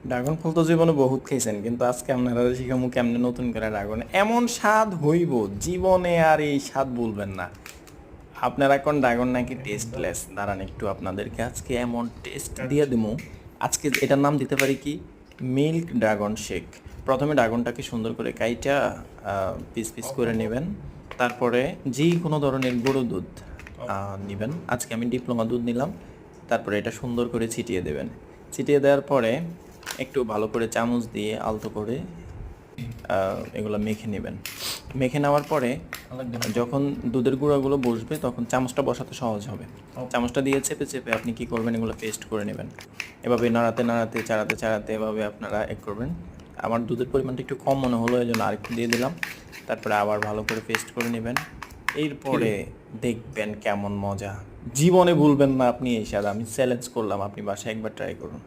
Dragon ফল তো জীবনে বহুত খাইছেন, কিন্তু আজকে আপনারা শিখামু কেমনে নতুন করে ড্রাগন এমন স্বাদ হইব জীবনে আর এই স্বাদ বলবেন না। আপনারা কোন ড্রাগন নাকি টেস্টলেস, দাঁড়ান একটু আপনাদেরকে আজকে এমন টেস্ট দিয়ে দেবো। আজকে এটার নাম দিতে পারি কি, মিল্ক ড্রাগন শেক। প্রথমে ড্রাগনটাকে সুন্দর করে কাইটা পিস পিস করে নেবেন। তারপরে যে কোনো ধরনের গরু দুধ নেবেন। আজকে আমি ডিপ্লোমা দুধ নিলাম। তারপরে এটা সুন্দর করে ছিটিয়ে দেবেন। ছিটিয়ে দেওয়ার পরে একটু ভালো করে চামচ দিয়ে আলতো করে এগুলো মেখে নেবেন। মেখে নেওয়ার পরে যখন দুধের গুঁড়াগুলো বসবে তখন চামচটা বসাতে সহজ হবে। চামচটা দিয়ে চেপে চেপে আপনি কি করবেন, এগুলো পেস্ট করে নেবেন। এভাবে নাড়াতে নাড়াতে চাড়াতে চাড়াতে এভাবে আপনারা করবেন। আমার দুধের পরিমাণটা একটু কম মনে হলো, এই জন্য আরেকটু দিয়ে দিলাম। তারপরে আবার ভালো করে পেস্ট করে নেবেন। এরপরে দেখবেন কেমন মজা, জীবনে ভুলবেন না আপনি এই স্বাদ। আমি চ্যালেঞ্জ করলাম, আপনি বাসায় একবার ট্রাই করুন।